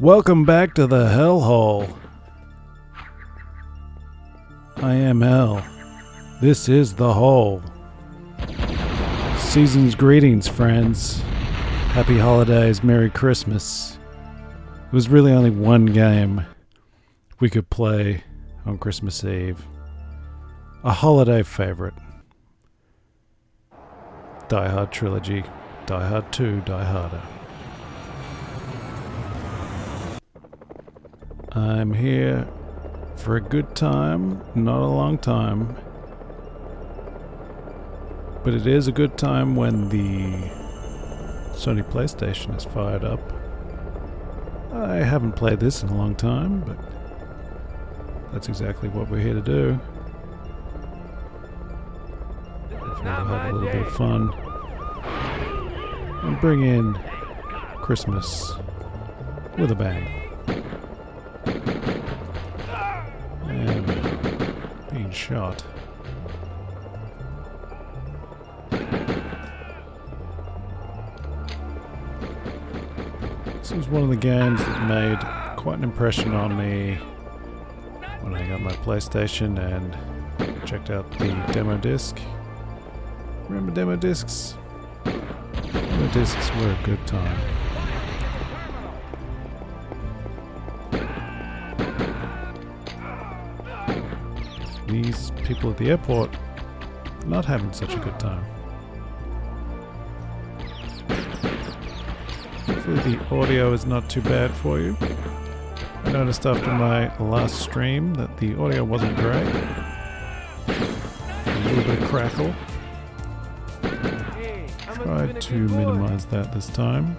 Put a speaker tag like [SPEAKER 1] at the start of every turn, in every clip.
[SPEAKER 1] Welcome back to the Hellhole. I am Hell. This is the Hole. Season's greetings, friends. Happy holidays, Merry Christmas. It was really only one game we could play on Christmas Eve. A holiday favorite. Die Hard Trilogy. Die Hard 2, Die Harder. I'm here for a good time, not a long time. But it is a good time when the Sony PlayStation is fired up. I haven't played this in a long time, but that's exactly what we're here to do. Hopefully we'll have a little bit of fun and bring in Christmas with a bang. And being shot. This was one of the games that made quite an impression on me when I got my PlayStation and checked out the demo disc. Remember demo discs? Demo discs were a good time. These people at the airport not having such a good time. Hopefully the audio is not too bad for you. I noticed after my last stream that the audio wasn't great. A little bit of crackle. Tried to minimize that this time.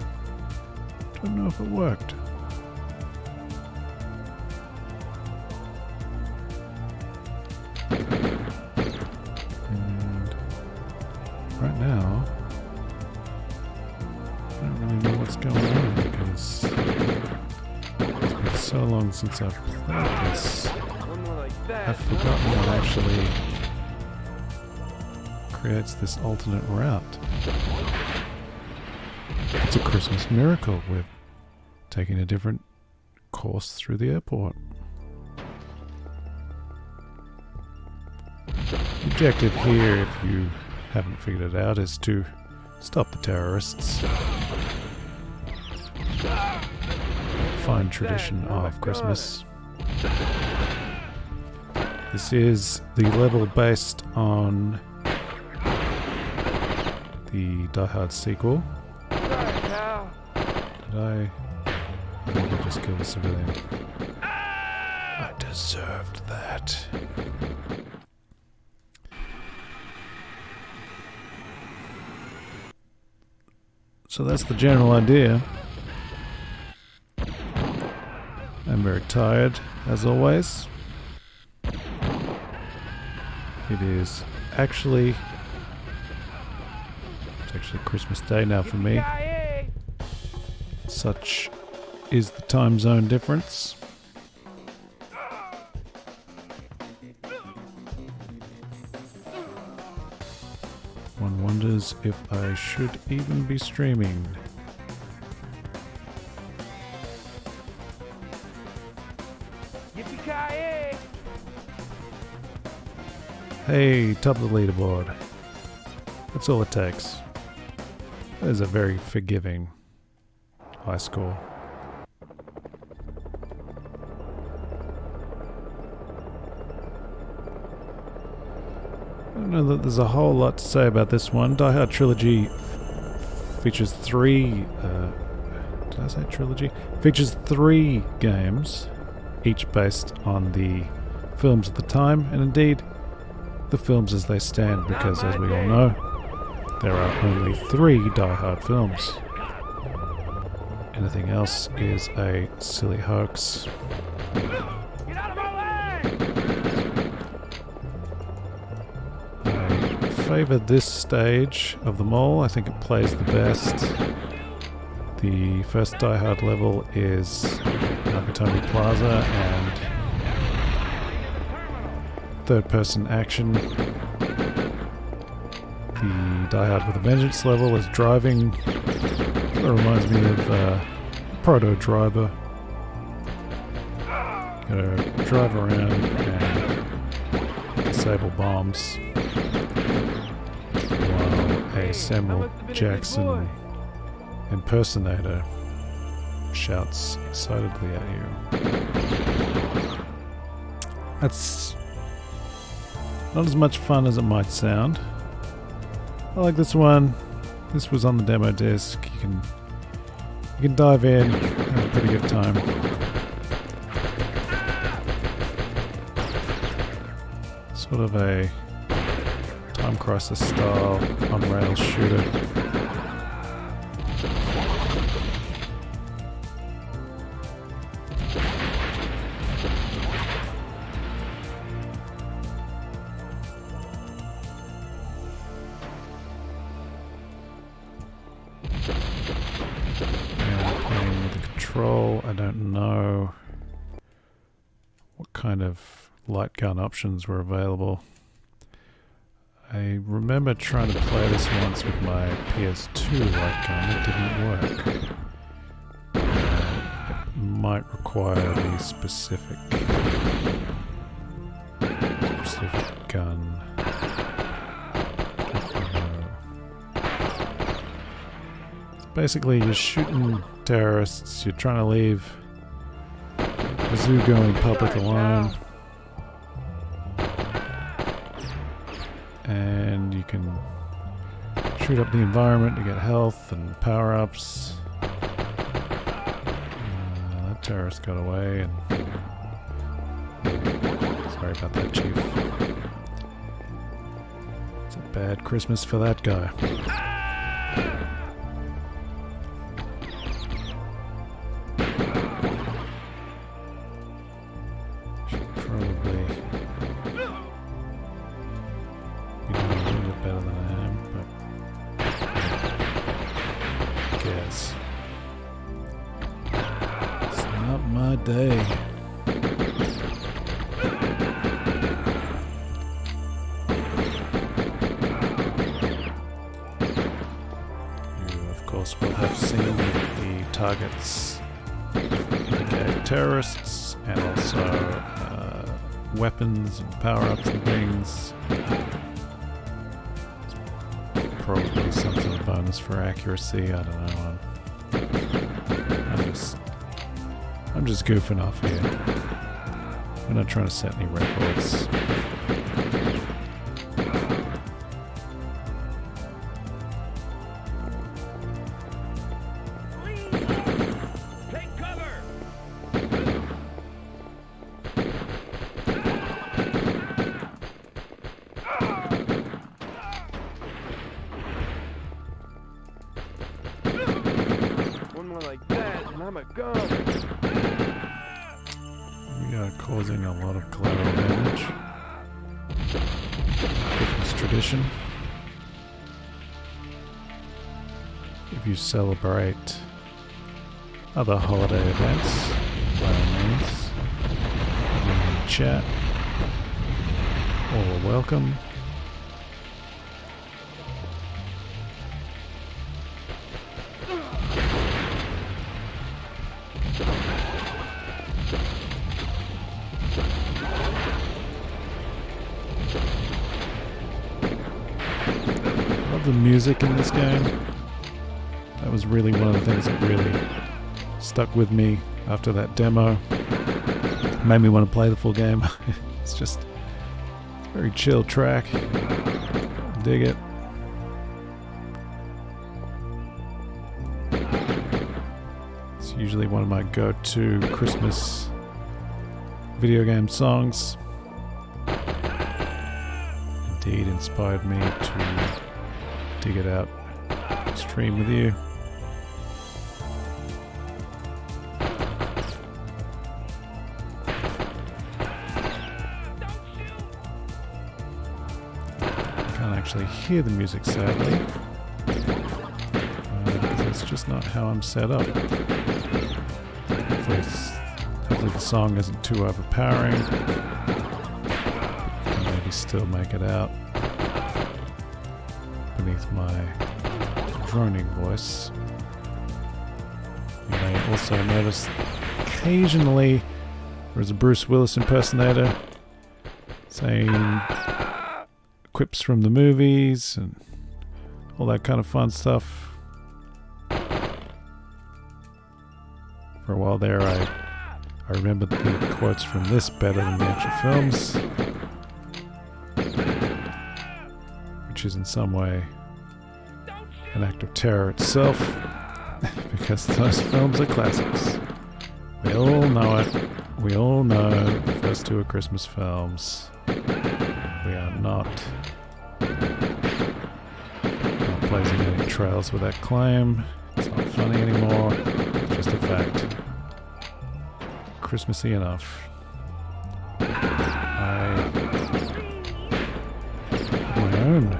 [SPEAKER 1] Don't know if it worked. And right now, I don't really know what's going on because it's been so long since I've played this. I've forgotten what actually creates this alternate route. It's a Christmas miracle. We're taking a different course through the airport. The objective here, if you haven't figured it out, is to stop the terrorists. Fine tradition of Christmas. This is the level based on the Die Hard sequel. Did I think I just killed a civilian? I deserved that. So that's the general idea. I'm very tired, as always. It is actually... It's actually Christmas Day now for me. Such is the time zone difference. One wonders if I should even be streaming. Hey, top of the leaderboard. That's all it takes. That is a very forgiving high score. I don't know that there's a whole lot to say about this one. Die Hard Trilogy features three... did I say trilogy? Features 3 games, each based on the films at the time, and indeed the films as they stand, because as we all know, there are only 3 Die Hard films. Anything else is a silly hoax. I favour this stage of them all. I think it plays the best. The first Die Hard level is Nakatomi Plaza and third-person action. The Die Hard with a Vengeance level is driving. That reminds me of Proto Driver. Gotta drive around and disable bombs while a Samuel Jackson impersonator shouts excitedly at you. That's not as much fun as it might sound. I like this one. This was on the demo disc. You can dive in, have a pretty good time. Sort of a Time Crisis style on-rails shooter. I don't know what kind of light gun options were available. I remember trying to play this once with my PS2 light gun. It didn't work. It might require the specific gun. Basically, you're shooting terrorists, you're trying to leave the zoo-going public alone, and you can shoot up the environment to get health and power-ups. That terrorist got away, and sorry about that, Chief. It's a bad Christmas for that guy. Day. You, of course, will have seen the targets indicate terrorists and also weapons and power-ups and things. It's probably some sort of bonus for accuracy, I don't know. I'm just goofing off here. I'm not trying to set any records.
[SPEAKER 2] Take cover! One more like that, and I'm a gun.
[SPEAKER 1] We are causing a lot of collateral damage. Christmas tradition. If you celebrate other holiday events, by all means, in the chat, all are welcome. The music in this game, that was really one of the things that really stuck with me after that demo. Made me want to play the full game. It's just a very chill track. Dig it. It's usually one of my go-to Christmas video game songs. Indeed inspired me to dig it out, stream with you. Can't actually hear the music, sadly, because it's just not how I'm set up. Hopefully the song isn't too overpowering. I can maybe still make it out beneath my droning voice. You may also notice occasionally There's a Bruce Willis impersonator saying quips from the movies and all that kind of fun stuff. For a while there, I remembered the quotes from this better than the actual films, which is in some way an act of terror itself, because those films are classics. We all know it. We all know the first two are Christmas films. We are not blazing any trails with that claim. It's not funny anymore. It's just a fact. Christmassy enough. I have my own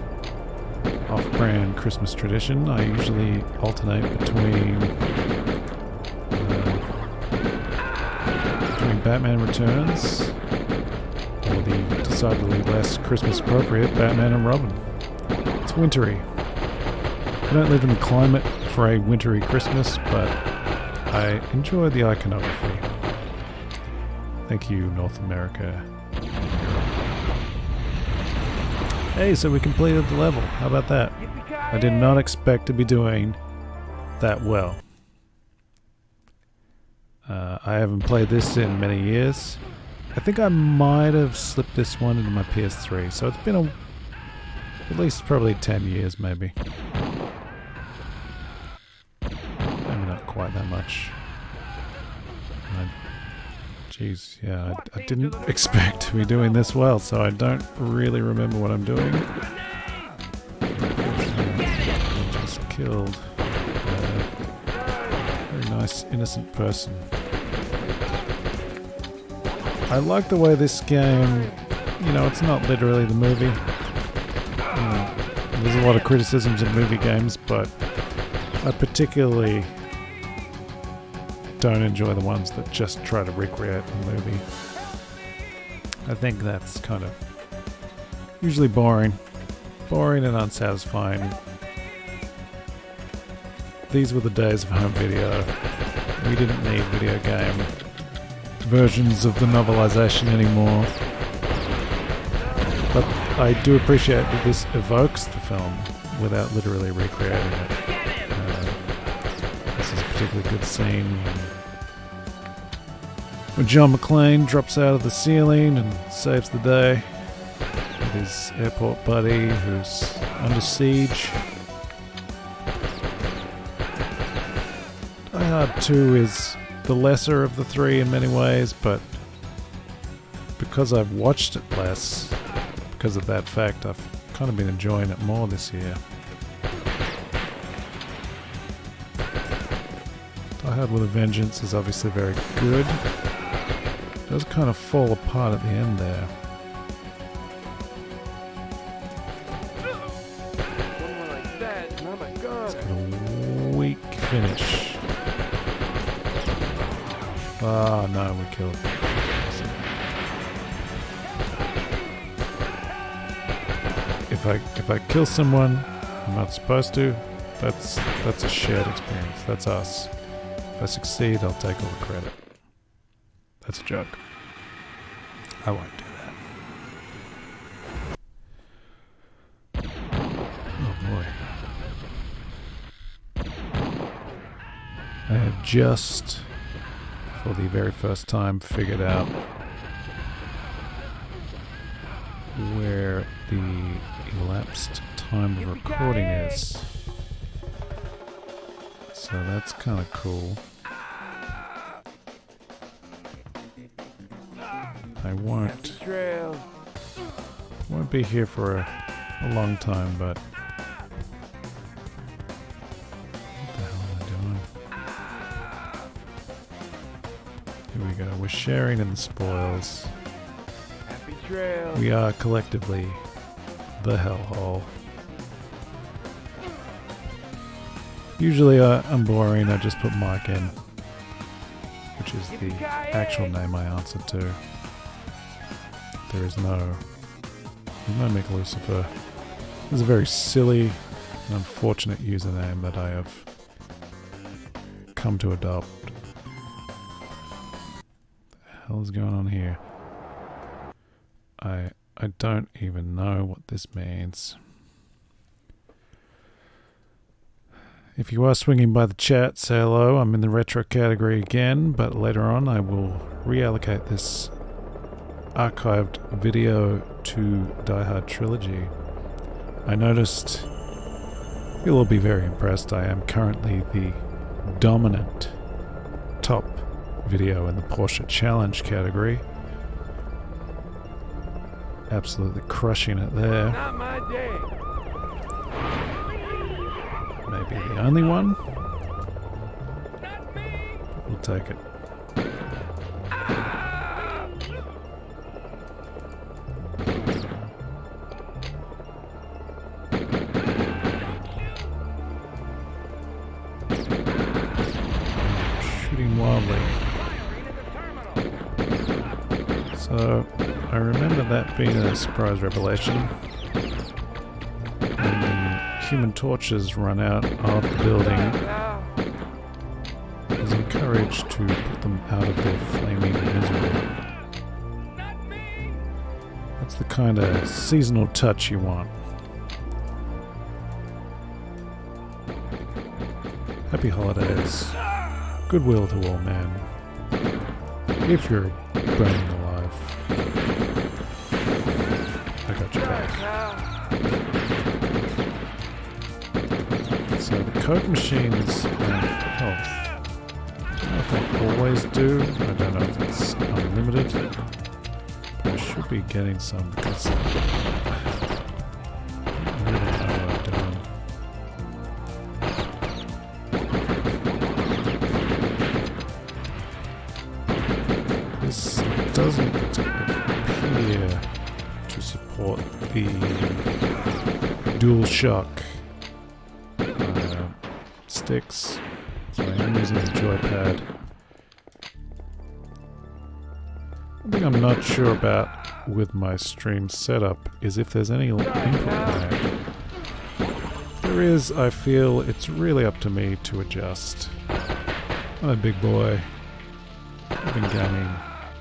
[SPEAKER 1] off-brand Christmas tradition. I usually alternate between Batman Returns or the decidedly less Christmas appropriate Batman and Robin. It's wintry. I don't live in the climate for a wintry Christmas, but I enjoy the iconography. Thank you, North America. Hey, so we completed the level. How about that? I did not expect to be doing that well. I haven't played this in many years. I think I might have slipped this one into my PS3, so it's been at least probably 10 years, maybe. Maybe not quite that much. Jeez, yeah, I didn't expect to be doing this well, so I don't really remember what I'm doing. I just killed a very nice, innocent person. I like the way this game, you know, it's not literally the movie. There's a lot of criticisms of movie games, but I particularly don't enjoy the ones that just try to recreate the movie. I think that's kind of usually boring and unsatisfying. These were the days of home video. We didn't need video game versions of the novelization anymore. But I do appreciate that this evokes the film without literally recreating it. This is a particularly good scene when John McClane drops out of the ceiling and saves the day with his airport buddy who's under siege. Die Hard 2 is the lesser of the three in many ways, but because I've watched it less, because of that fact, I've kind of been enjoying it more this year. Die Hard with a Vengeance is obviously very good. It does kind of fall apart at the end there. It's got a weak finish. Ah, no, we killed. If I kill someone I'm not supposed to, that's a shared experience. That's us. If I succeed, I'll take all the credit. That's a joke. I won't do that. Oh boy. I had just, for the very first time, figured out where the elapsed time of recording is. So that's kind of cool. I won't be here for a long time, but what the hell am I doing? Here we go. We're sharing in the spoils. We are collectively the Hellhole. Usually I'm boring, I just put Mike in, which is the actual name I answer to. There's no Mick Lucifer. It's a very silly and unfortunate username that I have come to adopt. hell is going on here? I don't even know what this means. If you are swinging by the chat, say hello. I'm in the retro category again, but later on I will reallocate this archived video to Die Hard Trilogy. I noticed, you'll all be very impressed, I am currently the dominant top video in the Porsche Challenge category. Absolutely crushing it there.
[SPEAKER 2] Not my day.
[SPEAKER 1] Maybe the only one.
[SPEAKER 2] Not me.
[SPEAKER 1] We'll take it. Shooting wildly. So, I remember that being a surprise revelation. When the Human Torches run out of the building, I was encouraged to put them out of their flaming misery. That's the kind of seasonal touch you want. Happy holidays. Goodwill to all men. If you're burning alive, I got your back. So the Coke machines and health. I don't know if they always do. I don't know if it's unlimited. But I should be getting some because I really don't know what I'm doing. This doesn't appear to support the DualShock sticks, so I am using the joypad. One thing I'm not sure about with my stream setup is if there's any input lag. If there is, I feel it's really up to me to adjust. I'm a big boy. I've been gaming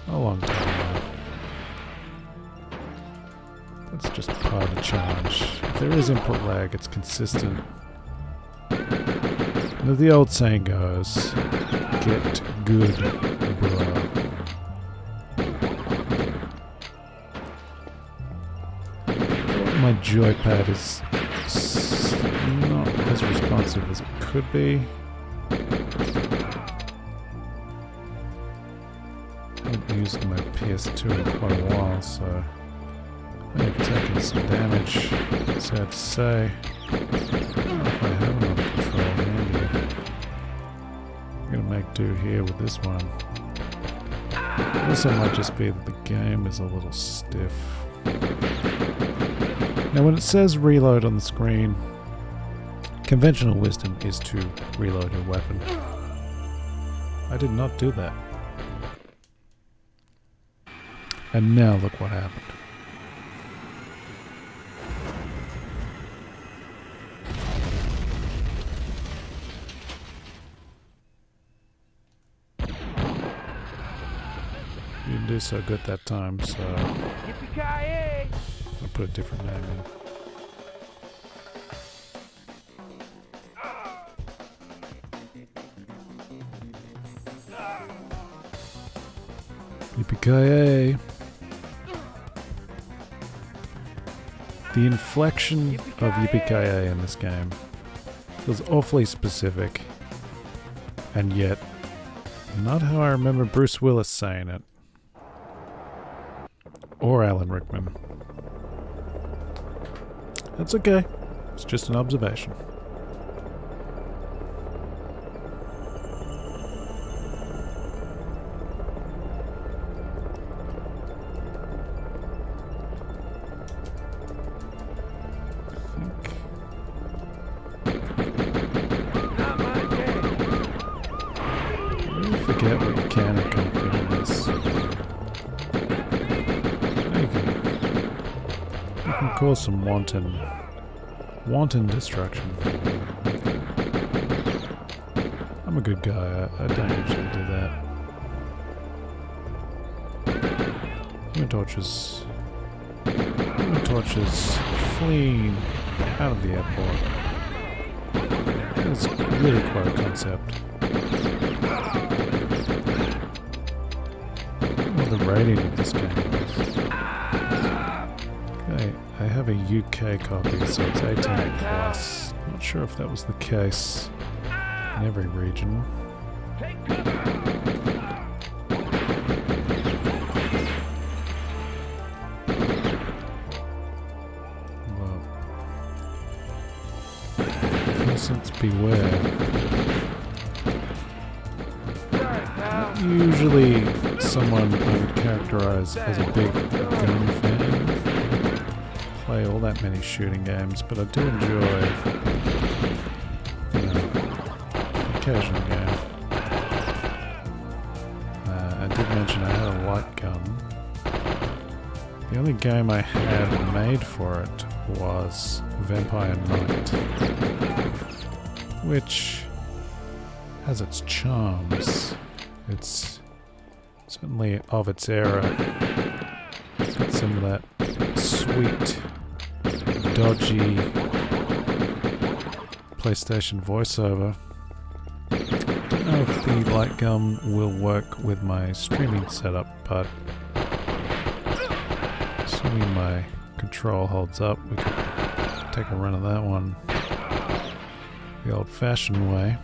[SPEAKER 1] a long time now. That's just part of the challenge. If there is input lag, it's consistent. And as the old saying goes, get good, bro. My joypad is not as responsive as it could be. I haven't used my PS2 in quite a while, so I have taken some damage, it's sad to say. I don't know if I have another control handy. I'm gonna make do here with this one. It also might just be that the game is a little stiff. Now when it says reload on the screen, conventional wisdom is to reload your weapon. I did not do that. And now look what happened. You didn't do so good that time, so
[SPEAKER 2] Yippee-ki-yay!
[SPEAKER 1] I'll put a different name in. Yippee-ki-yay! The inflection of yippee-ki-yay in this game feels awfully specific, and yet not how I remember Bruce Willis saying it. Or Alan Rickman. That's okay. It's just an observation.
[SPEAKER 2] Not my day.
[SPEAKER 1] I really forget what you can and can't do in this. You can cause some wanton destruction. I'm a good guy. I don't usually do that. Human Torches. Human Torches fleeing out of the airport. That's really quite a concept. What the rating of this game is. Okay, I have a UK copy, so it's 18 plus. Not sure if that was the case in every region.
[SPEAKER 2] Take cover!
[SPEAKER 1] Well, innocents beware.
[SPEAKER 2] Sorry, pal.
[SPEAKER 1] Usually someone I would characterize as a big gun fan. Play all that many shooting games, but I do enjoy, you know, occasional game. I did mention I had a light gun. The only game I had made for it was Vampire Knight, which has its charms. It's certainly of its era. It's got some of that sweet, dodgy PlayStation voiceover. Don't know if the light gun will work with my streaming setup, but assuming my control holds up, we could take a run of that one the old-fashioned way.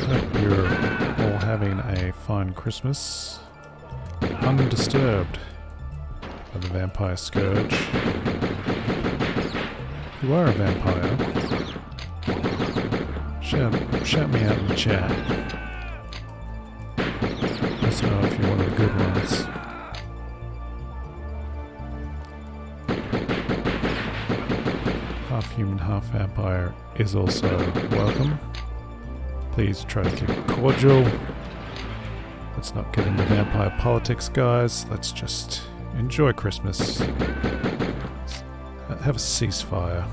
[SPEAKER 1] Hope you're all having a fine Christmas, undisturbed by the vampire scourge. If you are a vampire, shout me out in the chat. Let us know if you're one of the good ones. Half human, half vampire is also welcome. Please try to keep it cordial. Let's not get into vampire politics, guys. Let's just enjoy Christmas. Have a ceasefire.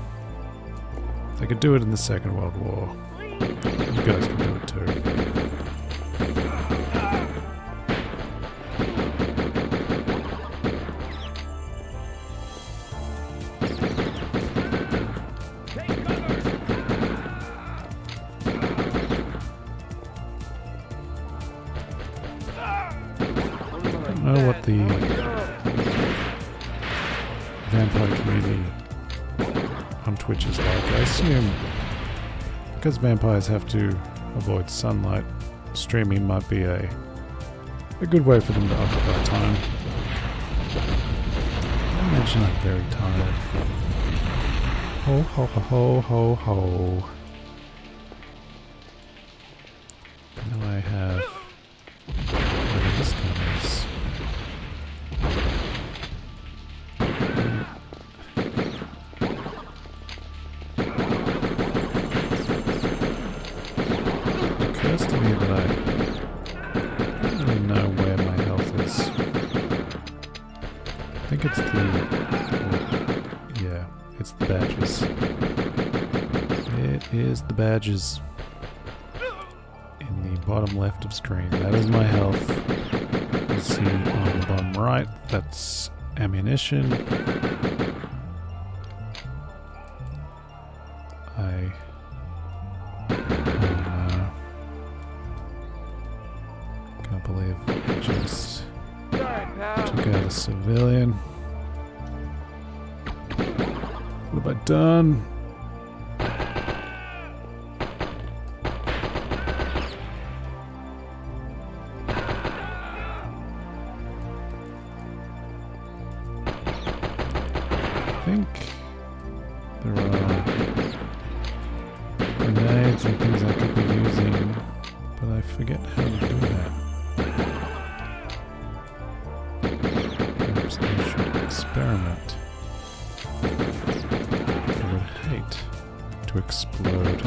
[SPEAKER 1] They could do it in the Second World War. You guys can do it too. I don't know what the vampire community on Twitch is like. I assume because vampires have to avoid sunlight, streaming might be a good way for them to occupy time. I mention I'm very tired. Ho ho ho ho ho ho. Now I have whatever this gun is. It occurs to me that I don't really know where my health is. I think it's yeah, it's the badges. It is the badges. In the bottom left of screen. That is my health. You see on the bottom right, that's ammunition. I can't believe I just
[SPEAKER 2] Sorry, pal.
[SPEAKER 1] took out a civilian. What have I done? I think there are grenades and things I could be using, but I forget how to do that. Perhaps I should experiment. I would hate to explode.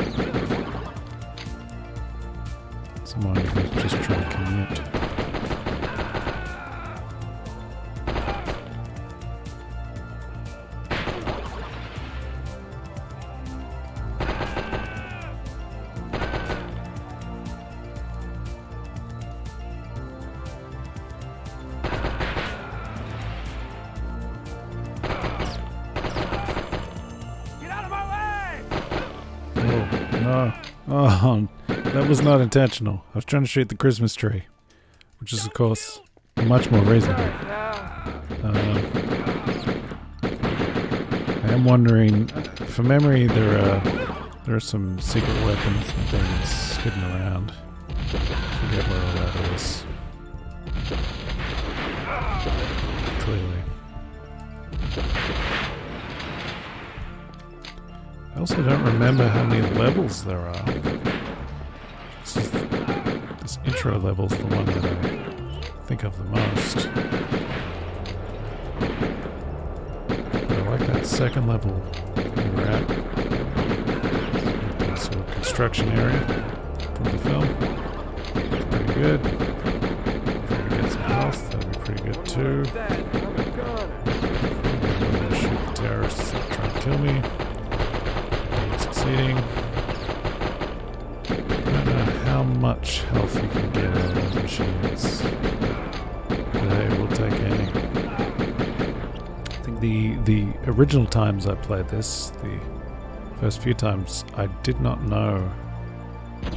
[SPEAKER 1] Someone who's just trying to commute. no. Oh, that was not intentional. I was trying to shoot the Christmas tree, which is, of course, much more reasonable. I am wondering, from memory, there are some secret weapons and things hidden around. I forget where all that is. Clearly. I also don't remember how many levels there are. This intro level's the one that I think of the most. But I like that second level where we're at. This sort of construction area from the film. It's pretty good. If I can get some health, that'd be pretty good too. I'm gonna shoot the terrorists that try to kill me. Succeeding. I don't know how much health you can get out of those machines. But hey, we'll take any. I think the original times I played this, the first few times, I did not know that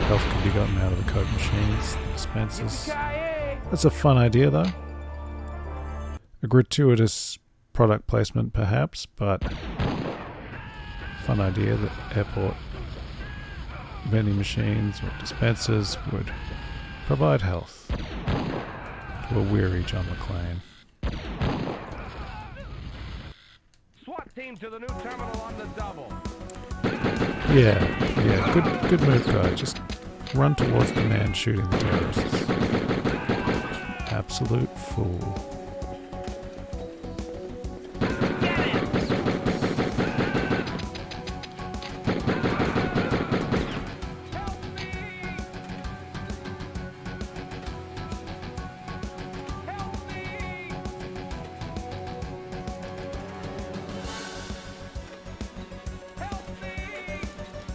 [SPEAKER 1] health could be gotten out of the Coke machines, the dispensers. That's a fun idea though. A gratuitous product placement perhaps, but fun idea that airport vending machines or dispensers would provide health to a weary John McClane.
[SPEAKER 2] SWAT team to the new terminal on the double.
[SPEAKER 1] Yeah, good move, guy. Just run towards the man shooting the terrorists. Absolute fool.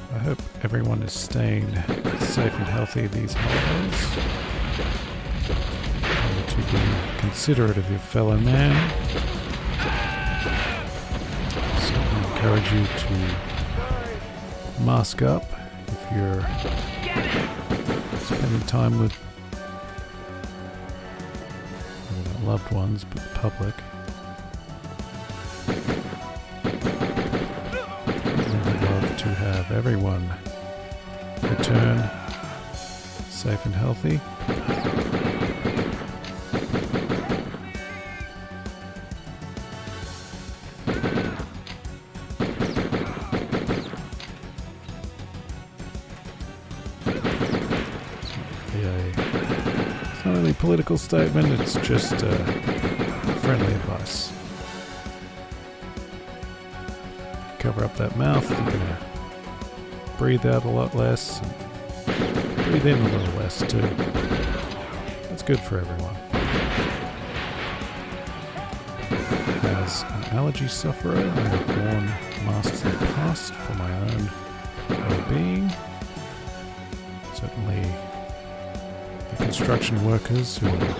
[SPEAKER 1] I hope everyone is staying safe and healthy these holidays. Remember to be considerate of your fellow man. So I encourage you to mask up if you're spending time with loved ones, but the public. To have everyone return safe and healthy. It's not really a political statement, it's just friendly advice. Cover up that mouth, you're gonna breathe out a lot less and breathe in a little less too. That's good for everyone. As an allergy sufferer, I have worn masks in the past for my own well-being. Certainly the construction workers who are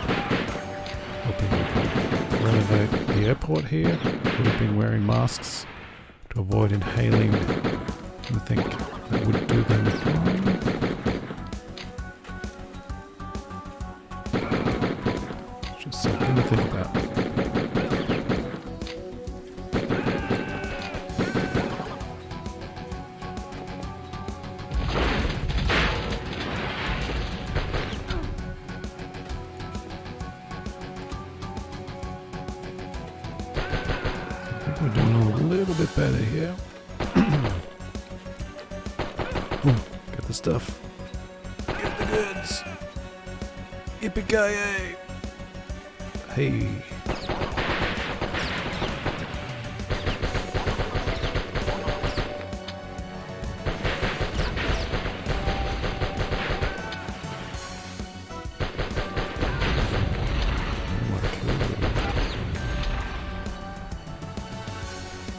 [SPEAKER 1] helping renovate the airport here who have been wearing masks to avoid inhaling anything that would do them harm. Just something to think about. I think we're doing a little bit better here. Get the stuff. Get the goods. Yippee-ki-yay. Hey.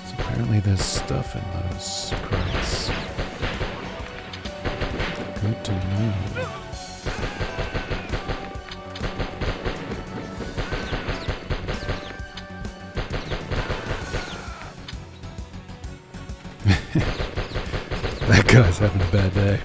[SPEAKER 1] So apparently there's stuff in those crates. Good to know. That guy's having a bad day.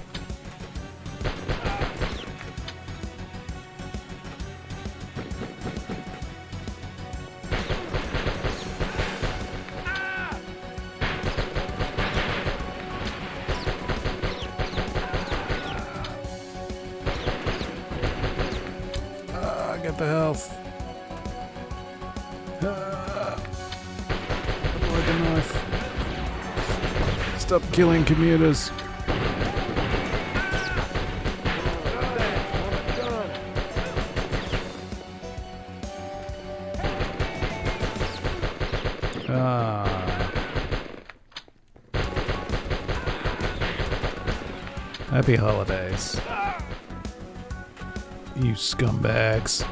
[SPEAKER 1] Get the health. Like a knife. Stop killing commuters. Happy holidays, you scumbags.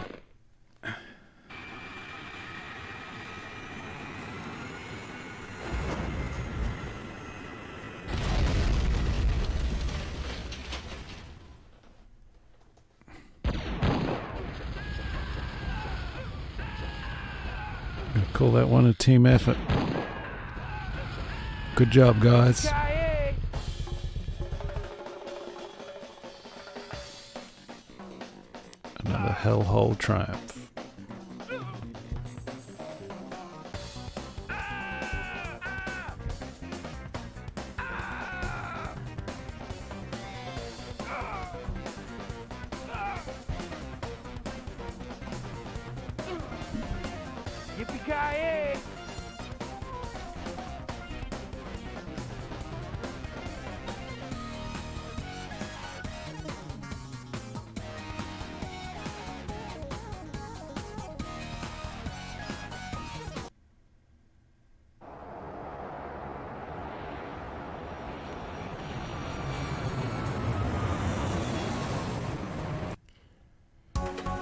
[SPEAKER 1] Gonna call that one a team effort. Good job, guys. Another Hellhole triumph.
[SPEAKER 2] Yippee-ki-yay!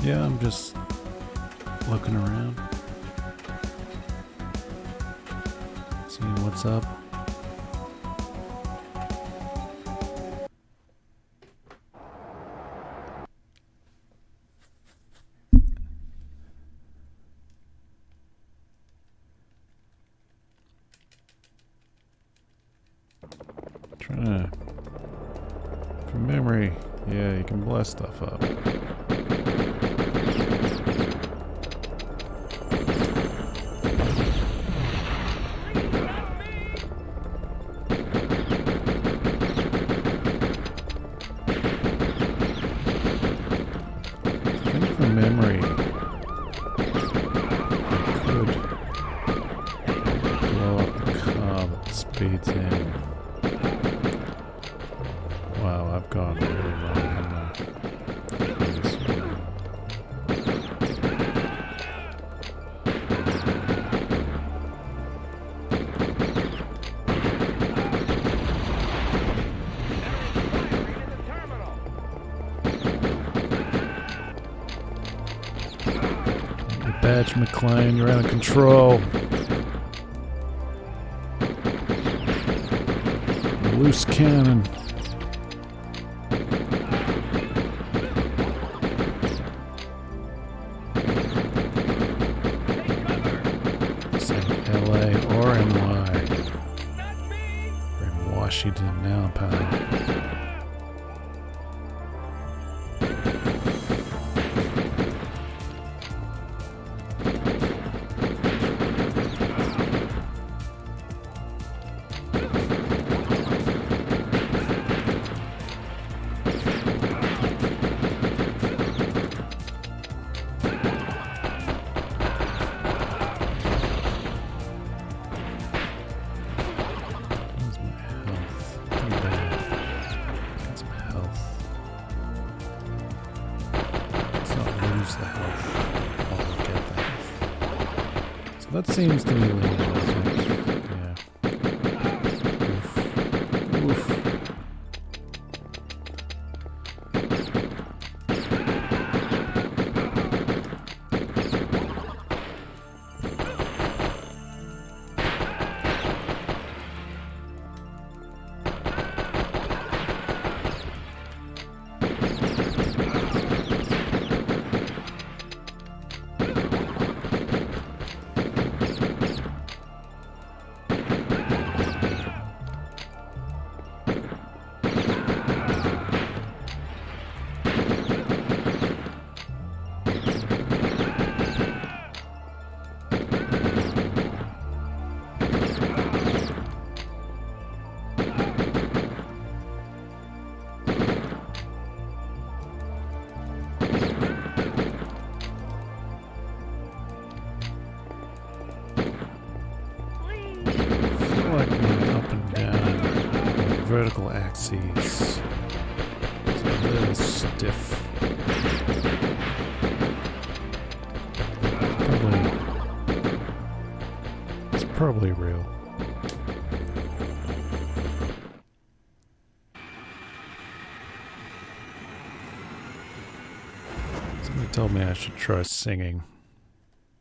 [SPEAKER 1] Yeah, I'm just looking around, seeing what's up. Trying to, from memory, yeah, you can blow stuff up. Memory, I could blow up the car that speeds in. Wow, I've gone really wrong, haven't I? Badge McLean, you're out of control. Loose cannon. Say LA or NY. We're in Washington now, pal. That seems to be leaning, I think. Yeah. Oof. Oof. vertical axes. It's a little stiff. It's probably real. Somebody told me I should try singing.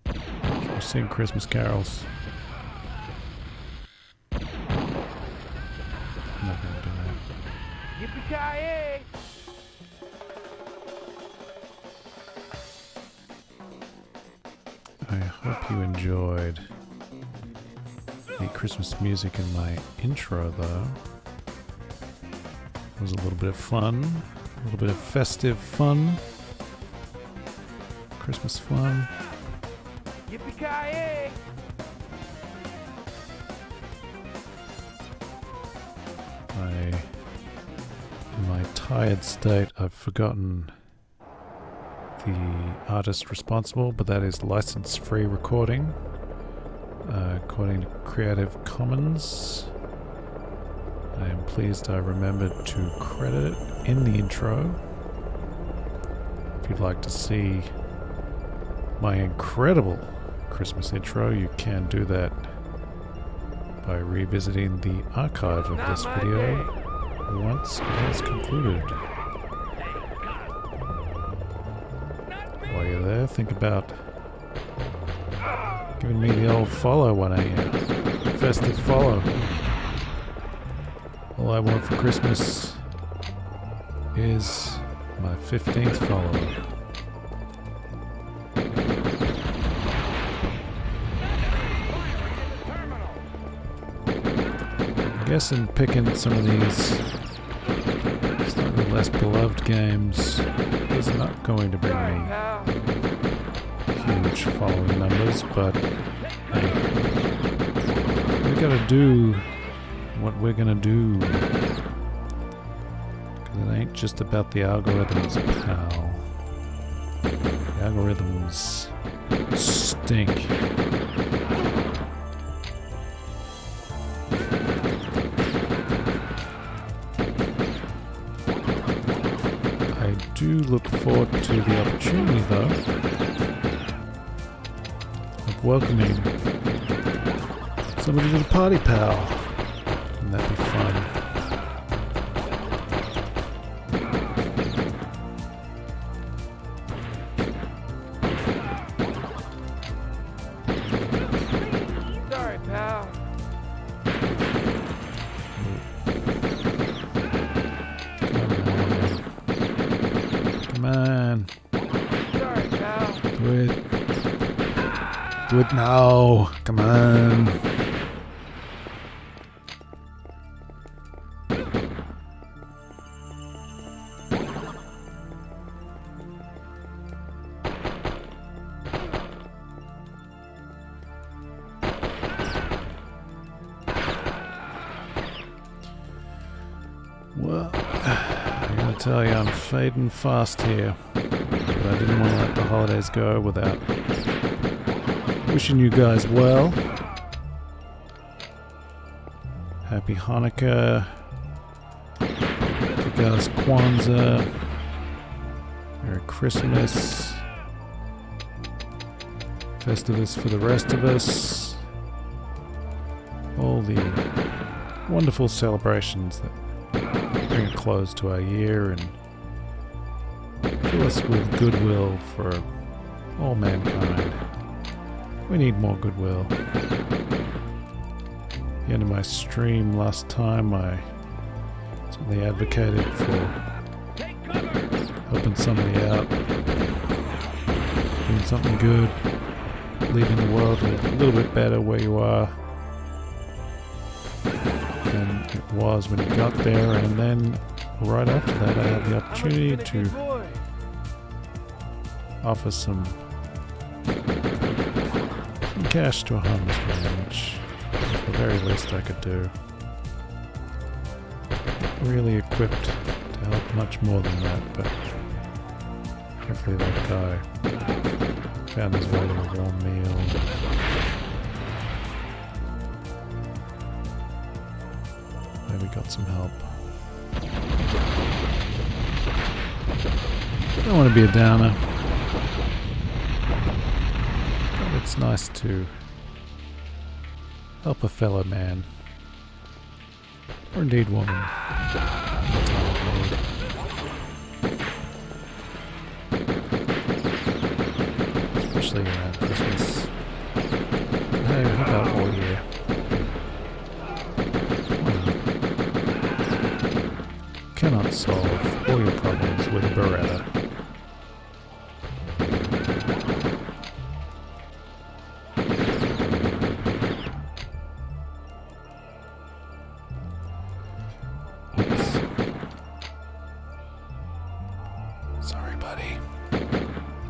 [SPEAKER 1] Or sing Christmas carols. I'm not gonna do that.
[SPEAKER 2] Yippee-ki-yay!
[SPEAKER 1] I hope you enjoyed the Christmas music in my intro, though. It was a little bit of fun, a little bit of festive fun, Christmas fun.
[SPEAKER 2] Yippee-ki-yay!
[SPEAKER 1] In my tired state, I've forgotten the artist responsible, but that is license-free recording, according to Creative Commons. I am pleased I remembered to credit it in the intro. If you'd like to see my incredible Christmas intro, you can do that by revisiting the archive of this video once it has concluded. While you're there, think about giving me the old follow when I festive follow. All I want for Christmas is my 15th follower. I guess in picking some of these slightly less beloved games is not going to bring me huge following numbers, but hey, we gotta do what we're gonna do, because it ain't just about the algorithms, pal. The algorithms stink. I do look forward to the opportunity, though, of welcoming somebody to the party, pal. And that'd be fun.
[SPEAKER 2] Sorry, pal.
[SPEAKER 1] Come on.
[SPEAKER 2] Sorry, pal.
[SPEAKER 1] Do it. Do it now. Come on. Well, I gotta tell you, I'm fading fast here. But I didn't want to let the holidays go without wishing you guys well. Happy Hanukkah. Kick-ass Kwanzaa. Merry Christmas. Festivus for the rest of us. All the wonderful celebrations that bring a close to our year and fill us with goodwill for all mankind. We need more goodwill. At the end of my stream last time, I certainly advocated for helping somebody out, doing something good, leaving the world a little bit better where you are than it was when you got there. And then right after that, I had the opportunity to offer some cash to a homeless man, which is the very least I could do. Really equipped to help much more than that, but hopefully that guy found his way to a warm meal. Maybe got some help. Don't want to be a downer. But it's nice to help a fellow man. Or indeed woman. Especially around Christmas. Hey, how about all year? Cannot solve all your problems with a Beretta. Sorry, buddy.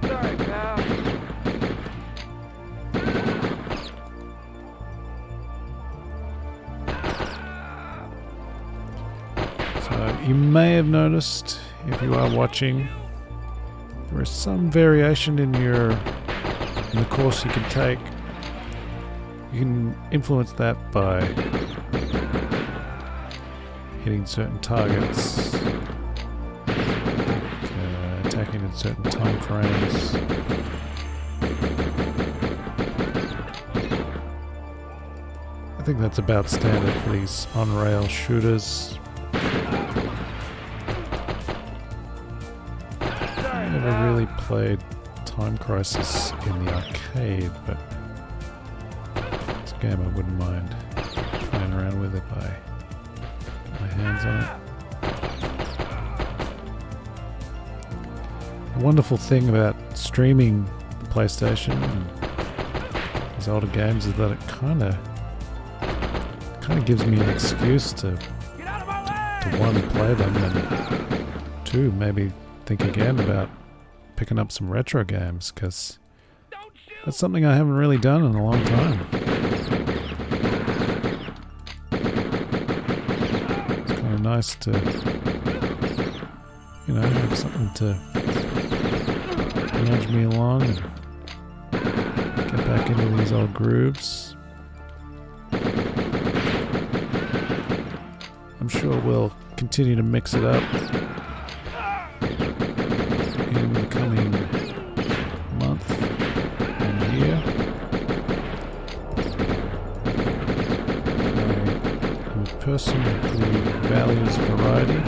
[SPEAKER 2] Sorry, pal.
[SPEAKER 1] So you may have noticed, if you are watching, there is some variation in the course you can take. You can influence that by hitting certain targets, attacking in certain time frames. I think that's about standard for these on-rail shooters. I never really played Time Crisis in the arcade, but it's a game I wouldn't mind playing around with if I put my hands on it. The wonderful thing about streaming the PlayStation and these older games is that it kind of gives me an excuse to one, play them, and two, maybe think again about picking up some retro games, because that's something I haven't really done in a long time. It's kind of nice to, have something to nudge me along and get back into these old grooves. I'm sure we'll continue to mix it up in the coming month and year. I'm a person who values variety,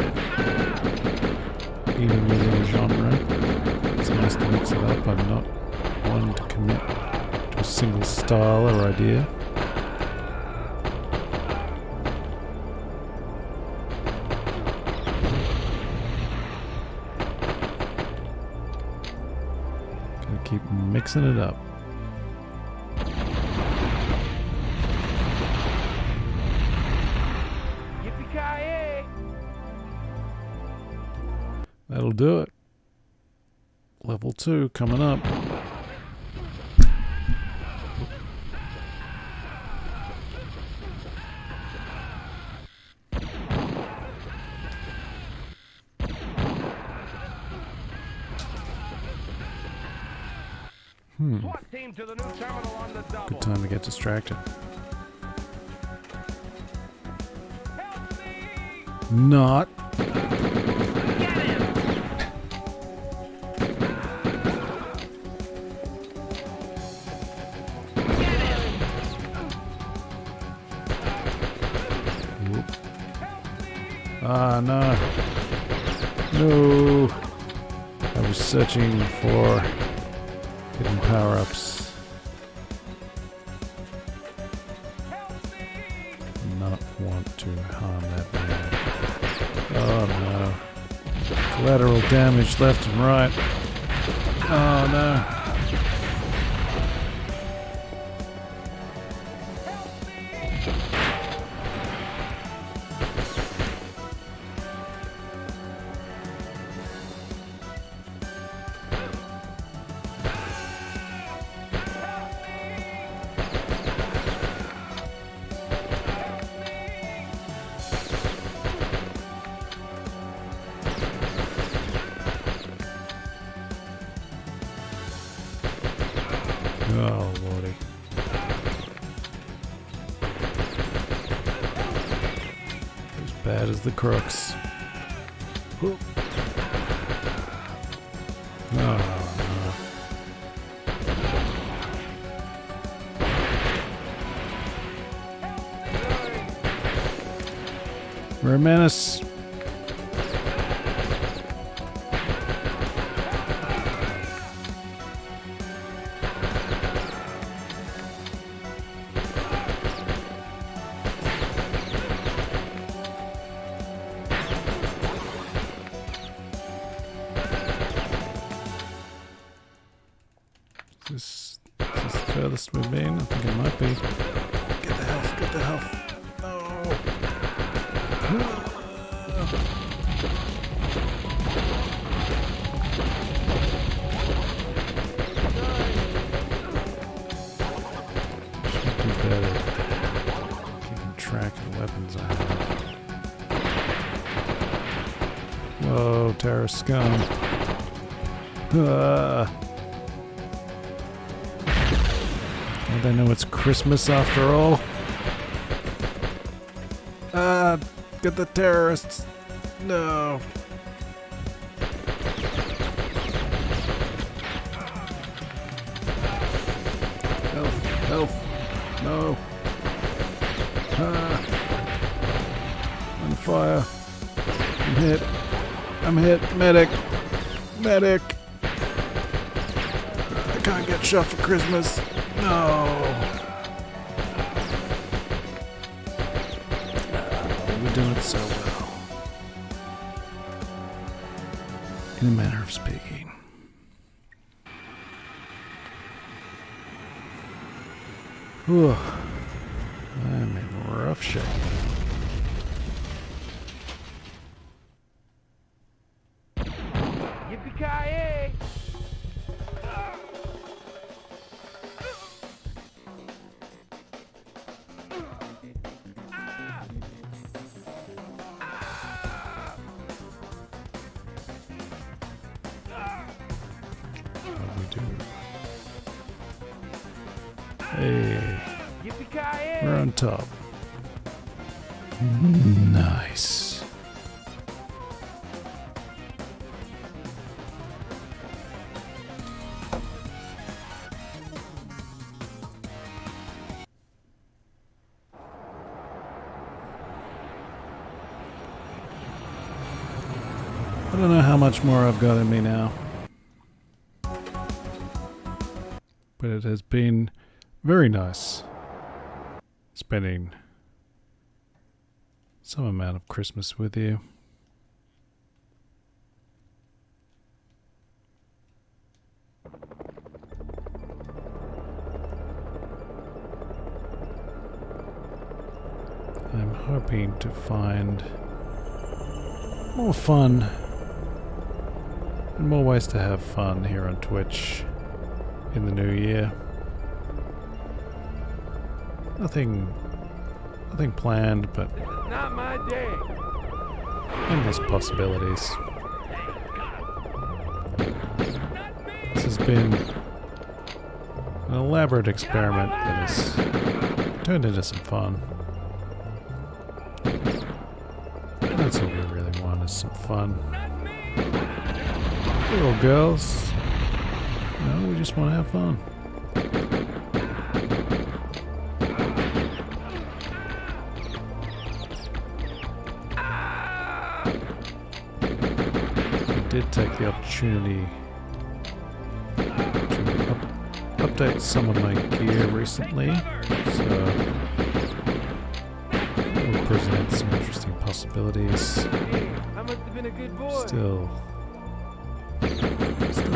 [SPEAKER 1] even within a genre. It's nice to mix it up. I'm not one to commit to a single style or idea. Keep mixing it up.
[SPEAKER 2] Yippee-ki-yay!
[SPEAKER 1] That'll do it. Level 2 coming up.
[SPEAKER 2] SWAT team to the new terminal on the double.
[SPEAKER 1] Good time to get distracted.
[SPEAKER 2] Help me!
[SPEAKER 1] Not.
[SPEAKER 2] Get him!
[SPEAKER 1] Whoop. Ah, no. No. I was searching for hidden power-ups. Not want to harm that man. Oh no. Collateral damage left and right. Oh no. bad as the crooks. Whoop. Oh, no. We're a menace. Is this the furthest we've been? I think it might be. Get the health, get the health. No. Should do better. Keeping track of the weapons I have. Whoa, terrorist scum. They know it's Christmas after all. Get the terrorists. No. Health, health. No. On fire. I'm hit. I'm hit. Medic. Medic. I can't get shot for Christmas. No. We're doing so well. In a manner of speaking. Whew. I'm in rough shape.
[SPEAKER 2] Yippee-ki-yay!
[SPEAKER 1] Hey,
[SPEAKER 2] Yippee-ki-yay!
[SPEAKER 1] we're on top. Nice. I don't know how much more I've got in me now. But it has been very nice spending some amount of Christmas with you. I'm hoping to find more fun and more ways to have fun here on Twitch in the new year. Nothing planned, but
[SPEAKER 2] Not my day.
[SPEAKER 1] endless possibilities. This has been an elaborate experiment that has turned into some fun. And that's all we really want, is some fun. Little girls. No, we just want to have fun. I did take the opportunity to update some of my gear recently, so it will present some interesting possibilities.
[SPEAKER 2] I must have been a good boy.
[SPEAKER 1] Still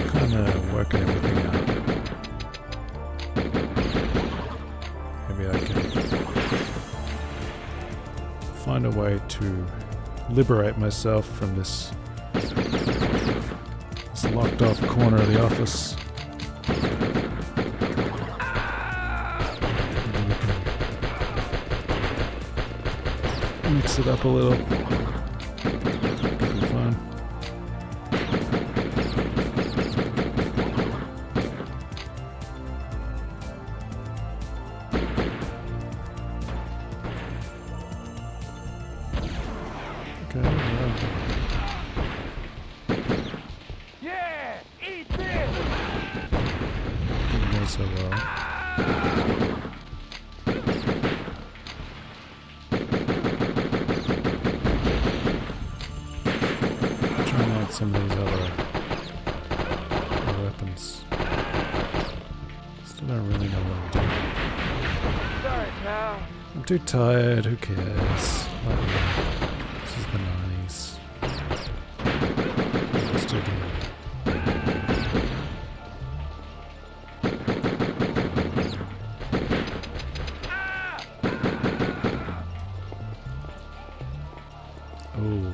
[SPEAKER 1] kind of working everything out. Maybe I can find a way to liberate myself from this locked off corner of the office. Mix it up a little. Could be fun. so well. Trying out some of these other weapons. Still don't really know what I'm doing.
[SPEAKER 2] Sorry, pal.
[SPEAKER 1] I'm too tired, who cares? This is the 90s. Let's do it. Oh.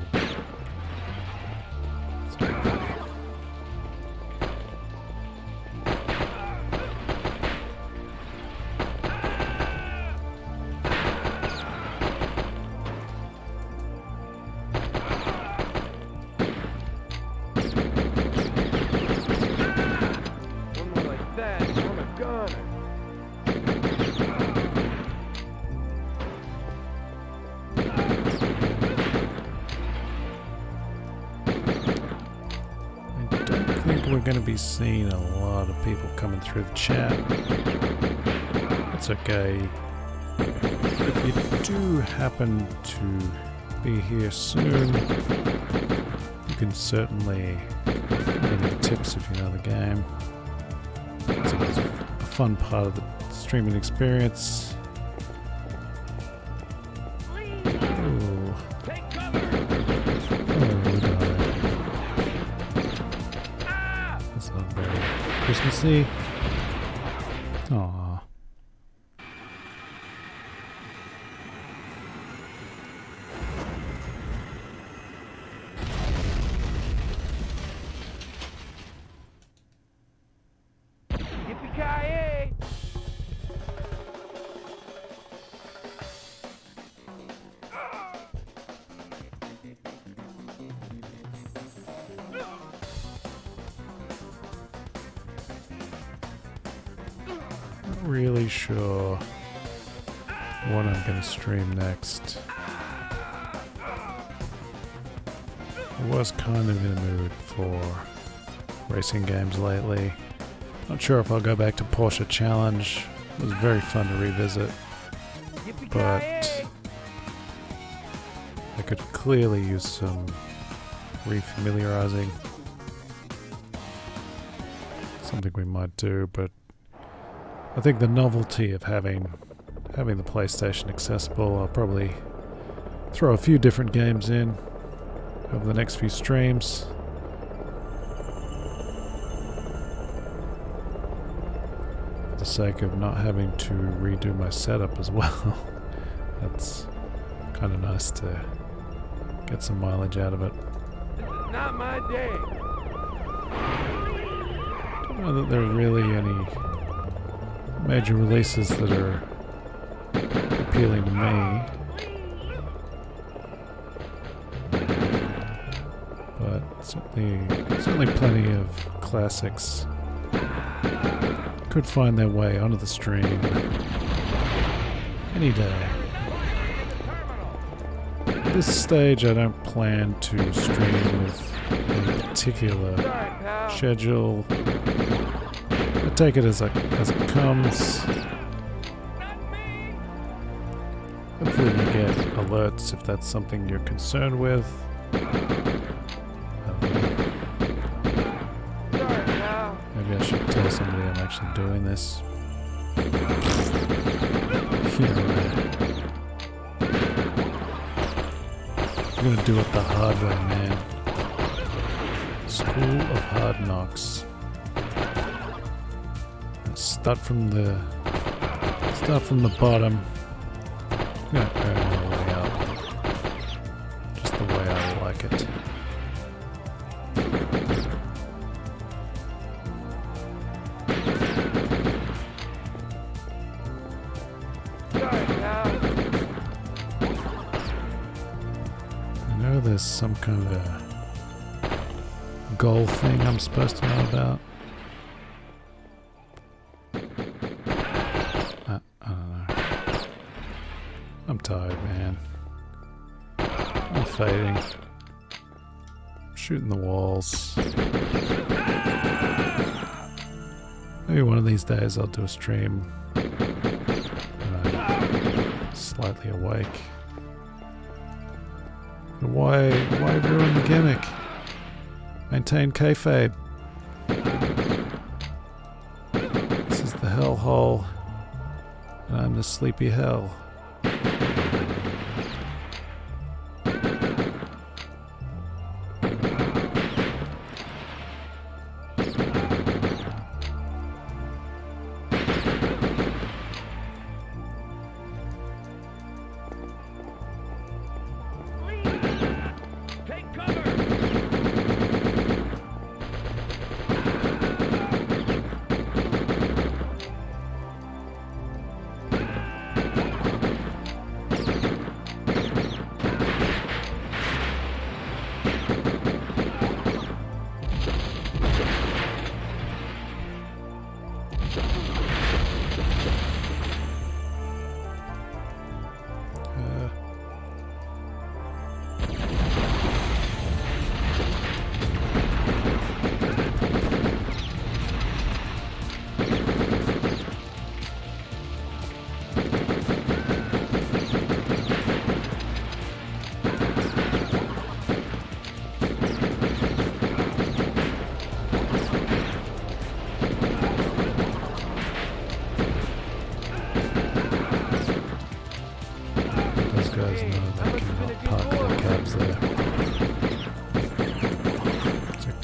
[SPEAKER 2] One more like that, I'm a gunner.
[SPEAKER 1] I don't think we're going to be seeing a lot of people coming through the chat. That's okay. If you do happen to be here soon, you can certainly give me tips if you know the game. It's always a fun part of the streaming experience. Ooh.
[SPEAKER 2] Take cover!
[SPEAKER 1] Oh, we died. That's not very Christmassy. Aww.
[SPEAKER 2] Yippee-ki-yay!
[SPEAKER 1] Not really sure what I'm going to stream next. I was kind of in the mood for racing games lately. Not sure if I'll go back to Porsche Challenge. It was very fun to revisit, but I could clearly use some refamiliarizing. Something we might do, but I think the novelty of having the PlayStation accessible, I'll probably throw a few different games in over the next few streams. For the sake of not having to redo my setup as well. That's kind of nice to get some mileage out of it.
[SPEAKER 2] This is not my day.
[SPEAKER 1] I don't know that there are really any major releases that are appealing to me. But certainly plenty of classics could find their way onto the stream any day. At this stage, I don't plan to stream with any particular
[SPEAKER 2] Sorry, pal.
[SPEAKER 1] schedule. I take it as it comes. Hopefully you get alerts if that's something you're concerned with.
[SPEAKER 2] Sorry, pal.
[SPEAKER 1] Maybe I should tell somebody I'm actually doing this. Yeah, right. I'm gonna do it the hard way, man. School of Hard Knocks. Start from the bottom. I'm gonna earn my way up. Just the way I like it.
[SPEAKER 2] Sorry, pal.
[SPEAKER 1] I know there's some kind of a goal thing I'm supposed to know about. I don't know. I'm tired, man. I'm fading. I'm shooting the walls. Maybe one of these days I'll do a stream when I'm slightly awake. But why ruin the gimmick? Maintain kayfabe. This is the Hellhole, and I'm the Sleepy Hell.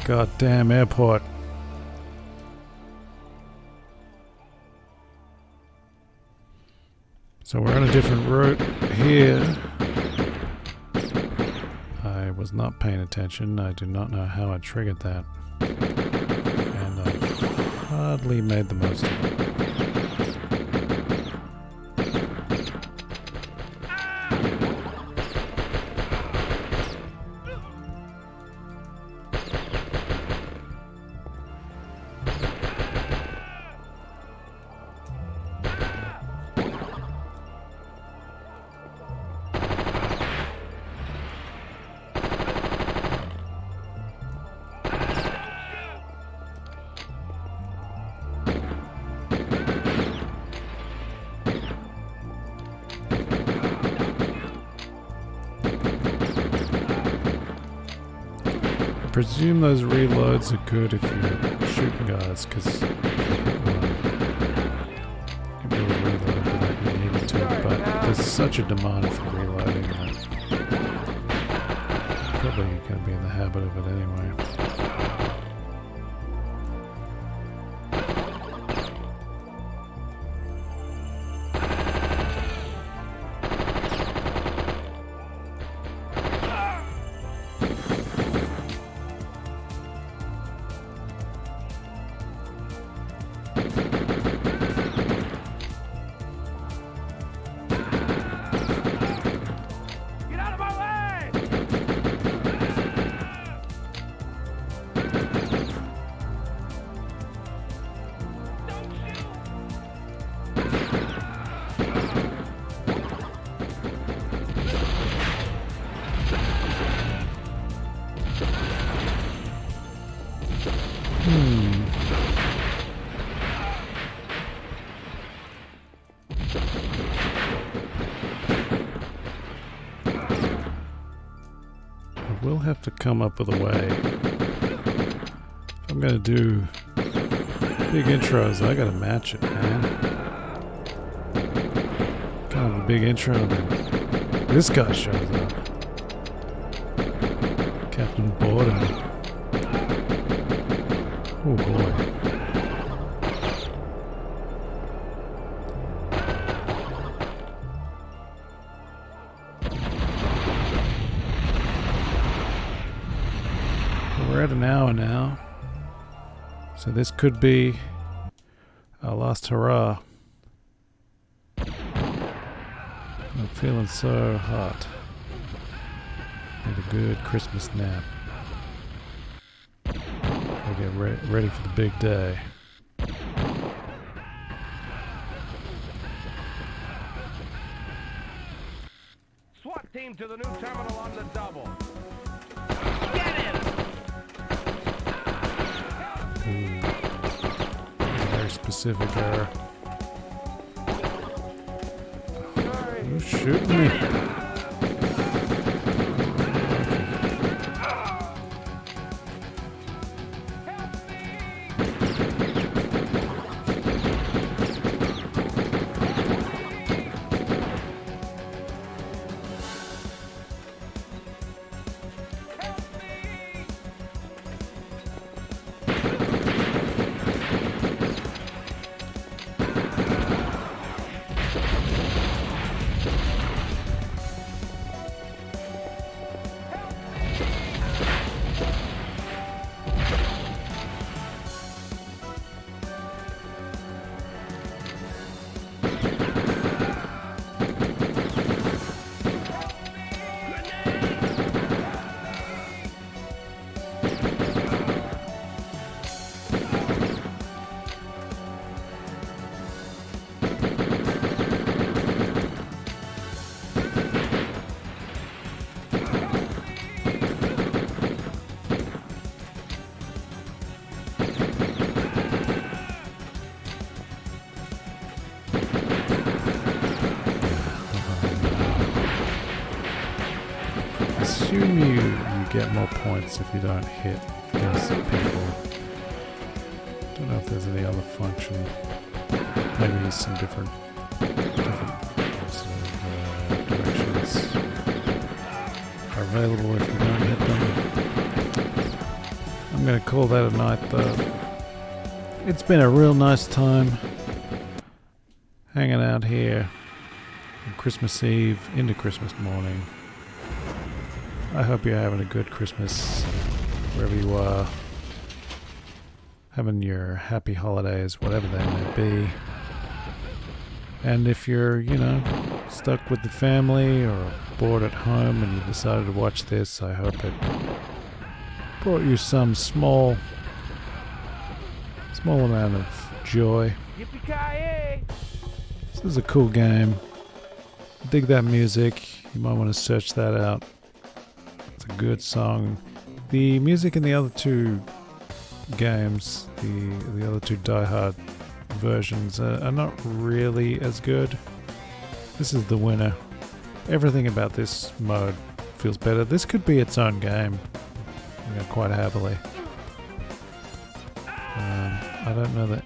[SPEAKER 1] Goddamn airport. So we're on a different route here. I was not paying attention. I do not know how I triggered that. And I've hardly made the most of it. I presume those reloads are good if you're shooting guys, because if you hit one, you can really reload without you needing to, but there's such a demand for reloading that you're probably going to be in the habit of it anyway. I will have to come up with a way. If I'm gonna do big intros, I gotta match it, man. Kind of a big intro, and then this guy shows up. Captain Boredom. Oh boy. We're at an hour now, so this could be our last hurrah. I'm feeling so hot. Need a good Christmas nap. I'll get ready for the big day.
[SPEAKER 2] SWAT team to the new terminal on the double.
[SPEAKER 1] Pacific era. Who's shooting me? Assume you get more points if you don't hit innocent people. Don't know if there's any other function. Maybe there's some different sort of, directions are available if you don't hit them. I'm going to call that a night though. It's been a real nice time hanging out here on Christmas Eve into Christmas morning. I hope you're having a good Christmas wherever you are. Having your happy holidays, whatever they may be. And if you're, stuck with the family or bored at home and you decided to watch this, I hope it brought you some small amount of joy.
[SPEAKER 2] Yippee-ki-yay!
[SPEAKER 1] This is a cool game. Dig that music. You might want to search that out. It's a good song. The music in the other two games, the other two Die Hard versions, are not really as good. This is the winner. Everything about this mode feels better. This could be its own game, quite happily. I don't know that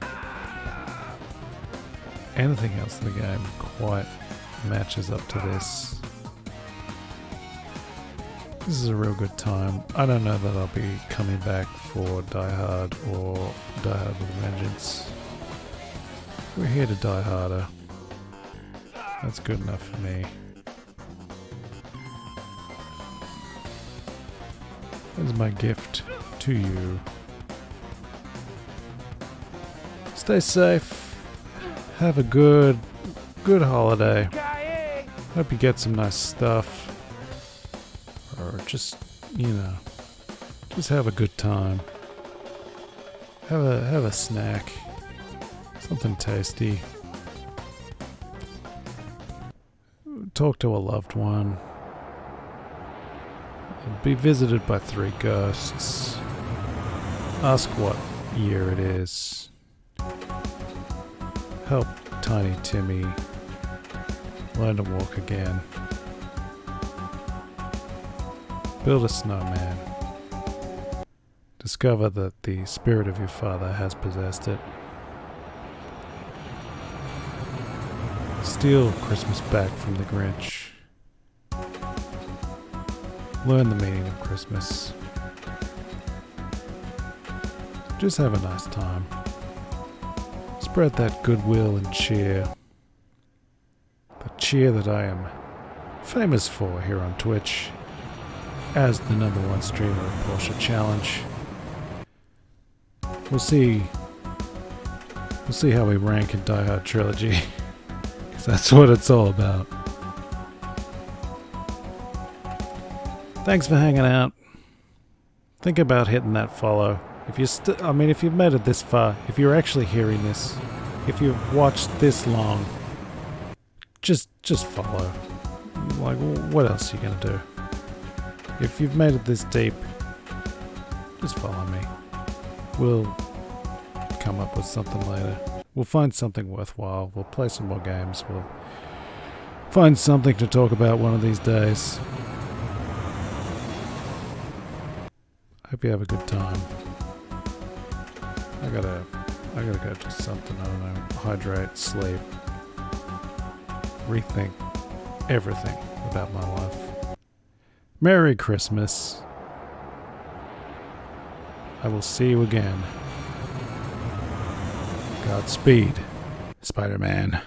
[SPEAKER 1] anything else in the game quite matches up to this. This is a real good time. I don't know that I'll be coming back for Die Hard or Die Hard with a Vengeance. We're here to die harder. That's good enough for me. Here's my gift to you. Stay safe. Have a good holiday. Hope you get some nice stuff. Or just have a good time. Have a snack. Something tasty. Talk to a loved one. Be visited by 3 ghosts. Ask what year it is. Help Tiny Timmy learn to walk again. Build a snowman. Discover that the spirit of your father has possessed it. Steal Christmas back from the Grinch. Learn the meaning of Christmas. Just have a nice time. Spread that goodwill and cheer. The cheer that I am famous for here on Twitch as the #1 streamer of Porsche Challenge. We'll see how we rank in Die Hard Trilogy. Because that's what it's all about. Thanks for hanging out. Think about hitting that follow. If you've made it this far, if you're actually hearing this, if you've watched this long, just follow. Like, what else are you gonna do? If you've made it this deep, just follow me. We'll come up with something later. We'll find something worthwhile. We'll play some more games. We'll find something to talk about one of these days. Hope you have a good time. I gotta go do something. I don't know. Hydrate, sleep, rethink everything about my life. Merry Christmas. I will see you again. Godspeed, Spider-Man.